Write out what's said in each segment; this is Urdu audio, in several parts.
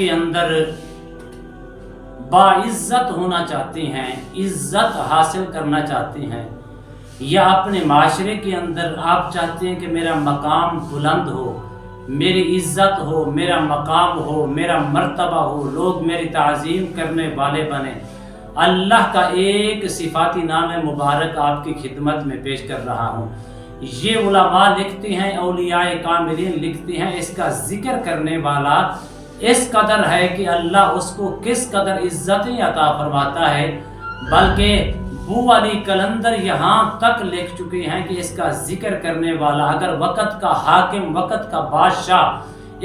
کے اندر باعزت ہونا چاہتے ہیں، عزت حاصل کرنا چاہتے ہیں، یا اپنے معاشرے کے اندر آپ چاہتے ہیں کہ میرا مقام بلند ہو، میری عزت ہو، میرا مقام ہو، میرا مرتبہ ہو، لوگ میری تعظیم کرنے والے بنیں، اللہ کا ایک صفاتی نام مبارک آپ کی خدمت میں پیش کر رہا ہوں۔ یہ علماء لکھتے ہیں، اولیاء کاملین لکھتے ہیں، اس کا ذکر کرنے والا اس قدر ہے کہ اللہ اس کو کس قدر عزتیں عطا فرماتا ہے، بلکہ بو علی کلندر یہاں تک لکھ چکے ہیں کہ اس کا ذکر کرنے والا اگر وقت کا حاکم، وقت کا بادشاہ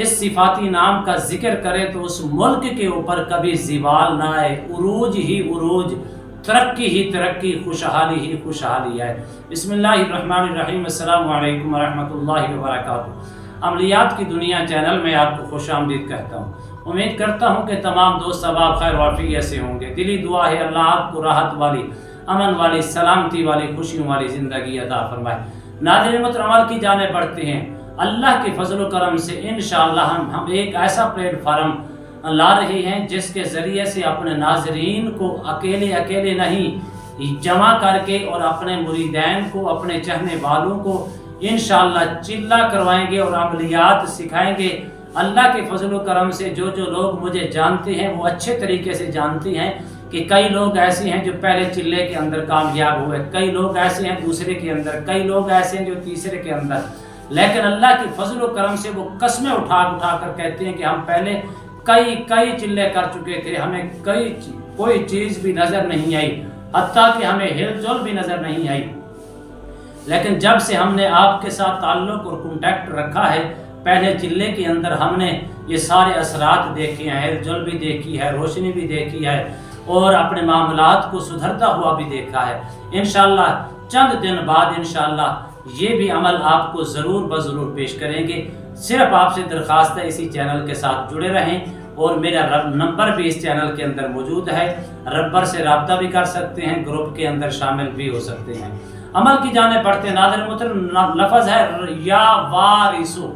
اس صفاتی نام کا ذکر کرے تو اس ملک کے اوپر کبھی زوال نہ آئے، عروج ہی عروج، ترقی ہی ترقی، خوشحالی ہی خوشحالی ہے۔ بسم اللہ الرحمن الرحیم، السلام علیکم ورحمۃ اللہ وبرکاتہ۔ عملیات کی دنیا چینل میں آپ کو خوش آمدید کہتا ہوں۔ امید کرتا ہوں کہ تمام دوست ثواب خیر وافیت سے ہوں گے۔ دلی دعا ہے اللہ آپ کو راحت والی، امن والی، سلامتی والی، خوشیوں والی زندگی عطا فرمائے۔ ناظرین محترم، عمل کی جانب بڑھتے ہیں۔ اللہ کے فضل و کرم سے انشاءاللہ ہم ایک ایسا پلیٹ فارم لا رہے ہیں جس کے ذریعے سے اپنے ناظرین کو اکیلے نہیں جمع کر کے اور اپنے مریدین کو، اپنے چاہنے والوں کو انشاءاللہ چلہ کروائیں گے اور عملیات سکھائیں گے۔ اللہ کے فضل و کرم سے جو لوگ مجھے جانتے ہیں وہ اچھے طریقے سے جانتے ہیں کہ کئی لوگ ایسے ہیں جو پہلے چلے کے اندر کامیاب ہوئے، کئی لوگ ایسے ہیں دوسرے کے اندر، کئی لوگ ایسے ہیں جو تیسرے کے اندر، لیکن اللہ کے فضل و کرم سے وہ قسمیں اٹھا کر کہتے ہیں کہ ہم پہلے کئی چلے کر چکے تھے، ہمیں کوئی چیز بھی نظر نہیں آئی، حتیٰ کہ ہمیں ہل جل بھی نظر نہیں آئی، لیکن جب سے ہم نے آپ کے ساتھ تعلق اور کنٹیکٹ رکھا ہے، پہلے چلے کے اندر ہم نے یہ سارے اثرات دیکھے ہیں، ہل جل بھی دیکھی ہے، روشنی بھی دیکھی ہے، اور اپنے معاملات کو سدھرتا ہوا بھی دیکھا ہے۔ انشاءاللہ چند دن بعد انشاءاللہ یہ بھی عمل آپ کو ضرور پیش کریں گے۔ صرف آپ سے درخواست ہے اسی چینل کے ساتھ جڑے رہیں، اور میرا نمبر بھی اس چینل کے اندر موجود ہے، ربر سے رابطہ بھی کر سکتے ہیں، گروپ کے اندر شامل بھی ہو سکتے ہیں۔ عمل کی جانب بڑھتے ہیں۔ ناظرین محترم، لفظ ہے یا وارثو،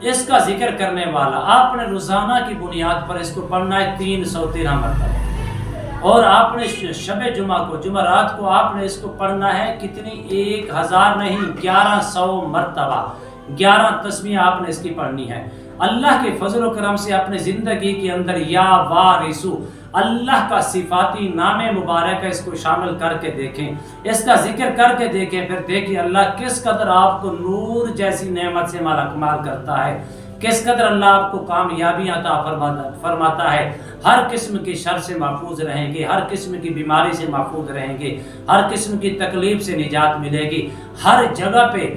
اس کا ذکر کرنے والا آپ نے روزانہ کی بنیاد پر اس کو پڑھنا ہے 313 مرتبہ، اور آپ نے شب جمعہ کو، جمعرات کو آپ نے اس کو پڑھنا ہے کتنی، 1000 نہیں 1100 مرتبہ، 11 تسبیح آپ نے اس کی پڑھنی ہے۔ اللہ کے فضل و کرم سے اپنے زندگی کے اندر یا وارثو، اللہ کا صفاتی نام مبارک ہے، اس کو شامل کر کے دیکھیں، اس کا ذکر کر کے دیکھیں، پھر دیکھیں اللہ کس قدر آپ کو نور جیسی نعمت سے مالا کمال کرتا ہے، کس قدر اللہ آپ کو کامیابی عطا فرماتا ہے، ہر قسم کی شر سے محفوظ رہیں گے، ہر قسم کی بیماری سے محفوظ رہیں گے، ہر قسم کی تکلیف سے نجات ملے گی، ہر جگہ پہ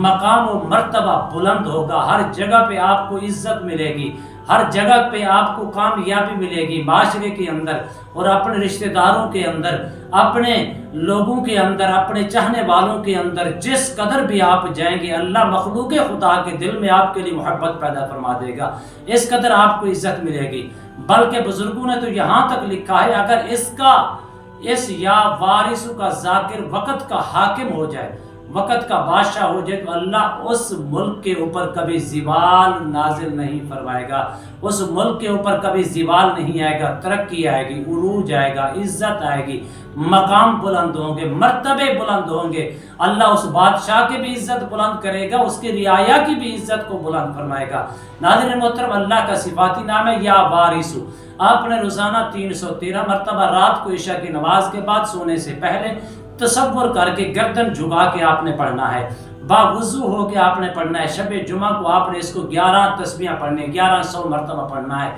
مقام و مرتبہ بلند ہوگا، ہر جگہ پہ آپ کو عزت ملے گی، ہر جگہ پہ آپ کو کامیابی ملے گی، معاشرے کے اندر اور اپنے رشتہ داروں کے اندر، اپنے لوگوں کے اندر، اپنے چاہنے والوں کے اندر، جس قدر بھی آپ جائیں گے اللہ مخلوق خدا کے دل میں آپ کے لیے محبت پیدا فرما دے گا، اس قدر آپ کو عزت ملے گی۔ بلکہ بزرگوں نے تو یہاں تک لکھا ہے اگر اس یا وارث کا ذاکر وقت کا حاکم ہو جائے، وقت کا بادشاہ ہو جائے، تو اللہ اس ملک کے اوپر کبھی زوال نازل نہیں فرمائے گا، اس ملک کے اوپر کبھی زوال نہیں آئے گا، ترقی آئے گی، عروج آئے گا، عزت آئے گی، مقام بلند ہوں گے، مرتبے بلند ہوں گے، اللہ اس بادشاہ کی بھی عزت بلند کرے گا، اس کی رعایا کی بھی عزت کو بلند فرمائے گا۔ ناظرین محترم، اللہ کا صفاتی نام ہے یا وارثو، آپ نے روزانہ 313 مرتبہ رات کو عشاء کی نماز کے بعد سونے سے پہلے تصور کر کے گردن جھکا کے آپ نے پڑھنا ہے، باوضو ہو کے آپ نے پڑھنا ہے۔ شب جمعہ کو آپ نے اس کو 11 تسبیحاں پڑھنی، 1100 مرتبہ پڑھنا ہے۔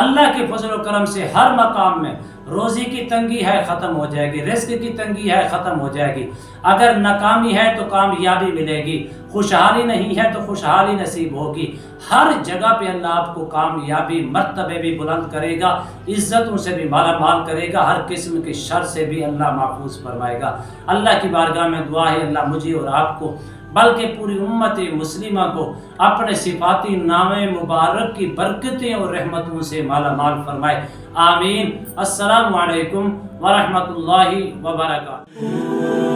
اللہ کے فضل و کرم سے ہر مقام میں روزی کی تنگی ہے ختم ہو جائے گی، رزق کی تنگی ہے ختم ہو جائے گی، اگر ناکامی ہے تو کامیابی ملے گی، خوشحالی نہیں ہے تو خوشحالی نصیب ہوگی، ہر جگہ پہ اللہ آپ کو کامیابی، مرتبے بھی بلند کرے گا، عزتوں سے بھی مالا مال کرے گا، ہر قسم کے شر سے بھی اللہ محفوظ فرمائے گا۔ اللہ کی بارگاہ میں دعا ہے اللہ مجھے اور آپ کو بلکہ پوری امت مسلمہ کو اپنے صفاتی نام مبارک کی برکتیں اور رحمتوں سے مالا مال فرمائے، آمین۔ السلام علیکم ورحمۃ اللہ وبرکاتہ۔